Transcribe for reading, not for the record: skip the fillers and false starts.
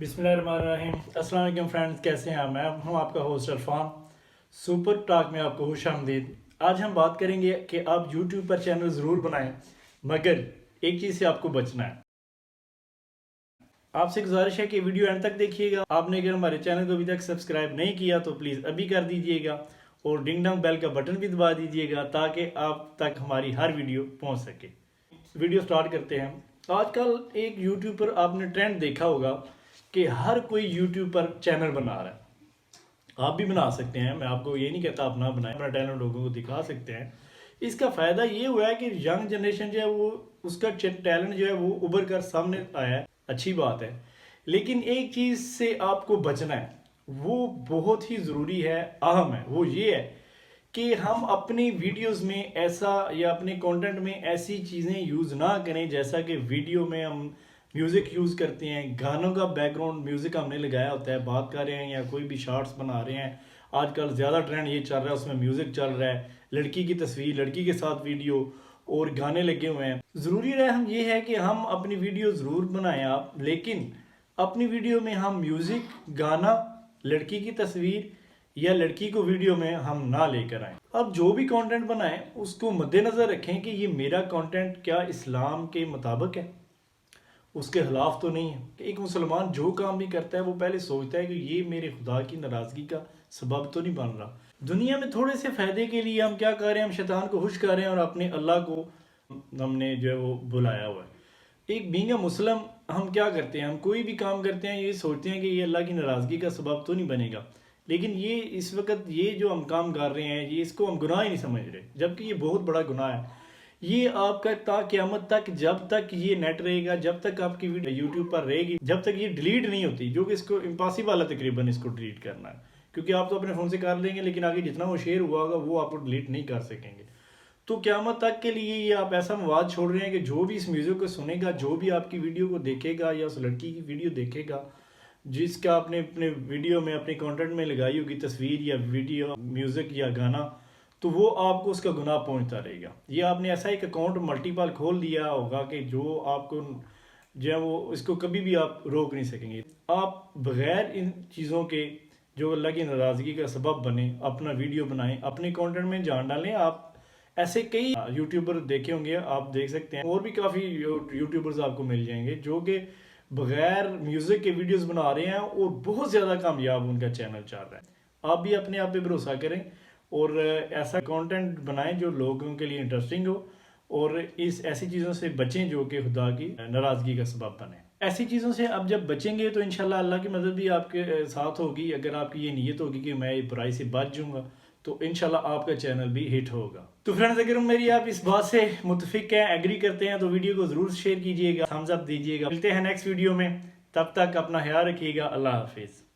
बिस्मिल्लाहिर्रहमानिर्रहीम। अस्सलाम वालेकुम फ्रेंड्स, कैसे हैं? मैं हूं आपका होस्ट अरफान। सुपर टॉक में आपको खुश आमदीद। आज हम बात करेंगे कि आप यूट्यूब पर चैनल ज़रूर बनाएं, मगर एक चीज़ से आपको बचना है। आपसे गुजारिश है कि वीडियो एंड तक देखिएगा। आपने अगर हमारे चैनल को अभी तक सब्सक्राइब नहीं किया तो प्लीज़ अभी कर दीजिएगा और डिंग डंग बेल का बटन भी दबा दीजिएगा ताकि आप तक हमारी हर वीडियो पहुंच सके। वीडियो स्टार्ट करते हैं। आजकल एक यूट्यूब पर आपने ट्रेंड देखा होगा कि हर कोई यूट्यूब पर चैनल बना रहा है। आप भी बना सकते हैं, मैं आपको ये नहीं कहता आप ना बनाएं, अपना टैलेंट लोगों को दिखा सकते हैं। इसका फ़ायदा ये हुआ है कि यंग जनरेशन जो है वो उसका टैलेंट जो है वो उभर कर सामने आया है, अच्छी बात है। लेकिन एक चीज़ से आपको बचना है, वो बहुत ही ज़रूरी है, अहम है। वो ये है कि हम अपनी वीडियोस में ऐसा या अपने कंटेंट में ऐसी चीज़ें यूज़ ना करें जैसा कि वीडियो में हम म्यूज़िक यूज़ करते हैं, गानों का बैकग्राउंड म्यूज़िक हमने लगाया होता है, बात कर रहे हैं या कोई भी शॉर्ट्स बना रहे हैं। आजकल ज़्यादा ट्रेंड ये चल रहा है, उसमें म्यूज़िक चल रहा है, लड़की की तस्वीर, लड़की के साथ वीडियो और गाने लगे हुए हैं। ज़रूरी है हम ये है कि हम अपनी वीडियो ज़रूर बनाएं आप, लेकिन अपनी वीडियो में हम म्यूज़िक, गाना, लड़की की तस्वीर या लड़की को वीडियो में हम ना लेकर आए। अब जो भी कंटेंट बनाएं उसको मद्देनज़र रखें कि ये मेरा कंटेंट क्या इस्लाम के मुताबिक है, उसके खिलाफ तो नहीं है। कि एक मुसलमान जो काम भी करता है वो पहले सोचता है कि ये मेरे खुदा की नाराज़गी का सबब तो नहीं बन रहा। दुनिया में थोड़े से फ़ायदे के लिए हम क्या कर रहे हैं, हम शैतान को खुश कर रहे हैं और अपने अल्लाह को हमने जो है वो बुलाया हुआ है। एक बीइंग अ मुस्लिम हम क्या करते हैं, हम कोई भी काम करते हैं ये सोचते हैं कि ये अल्लाह की नाराज़गी का सबब तो नहीं बनेगा। लेकिन ये इस वक्त ये जो हम काम कर रहे हैं ये इसको हम गुनाह ही नहीं समझ रहे, जबकि ये बहुत बड़ा गुनाह है। ये आपका ता क़यामत तक, जब तक ये नेट रहेगा, जब तक आपकी वीडियो यूट्यूब पर रहेगी, जब तक ये डिलीट नहीं होती, जो कि इसको इम्पॉसिबल है तकरीबन इसको डिलीट करना है, क्योंकि आप तो अपने फ़ोन से कर लेंगे लेकिन आगे जितना वो शेयर हुआ होगा वो आप डिलीट नहीं कर सकेंगे। तो क़यामत तक के लिए ये आप ऐसा मवाद छोड़ रहे हैं कि जो भी इस म्यूज़िक को सुनेगा, जो भी आपकी वीडियो को देखेगा या उस लड़की की वीडियो देखेगा जिसका आपने अपने वीडियो में, अपने कंटेंट में लगाई होगी तस्वीर या वीडियो, म्यूज़िक या गाना, तो वो आपको उसका गुनाह पहुंचता रहेगा। ये आपने ऐसा एक अकाउंट मल्टीपल खोल दिया होगा कि जो आपको जो है वो इसको कभी भी आप रोक नहीं सकेंगे। आप बग़ैर इन चीज़ों के जो अल्लाह की नाराज़गी का सबब बने अपना वीडियो बनाएं, अपने कंटेंट में जान डालें। आप ऐसे कई यूट्यूबर देखे होंगे, आप देख सकते हैं, और भी काफ़ी यूट्यूबर्स आपको मिल जाएंगे जो कि बग़ैर म्यूज़िक के वीडियोस बना रहे हैं और बहुत ज़्यादा कामयाब उनका चैनल चल रहा है। आप भी अपने आप पे भरोसा करें और ऐसा कंटेंट बनाएं जो लोगों के लिए इंटरेस्टिंग हो और इस ऐसी चीज़ों से बचें जो कि खुदा की नाराज़गी का सबब बने। ऐसी चीज़ों से आप जब बचेंगे तो इंशाल्लाह अल्लाह की मदद भी आपके साथ होगी। अगर आपकी ये नीयत होगी कि मैं बुराई से बच जाऊँगा तो इंशाल्लाह आपका चैनल भी हिट होगा। तो फ्रेंड्स, अगर मेरी आप इस बात से मुतफिक हैं, एग्री करते हैं, तो वीडियो को ज़रूर शेयर कीजिएगा, थम्स अप दीजिएगा। मिलते हैं नेक्स्ट वीडियो में, तब तक अपना ख्याल रखिएगा। अल्लाह हाफिज़।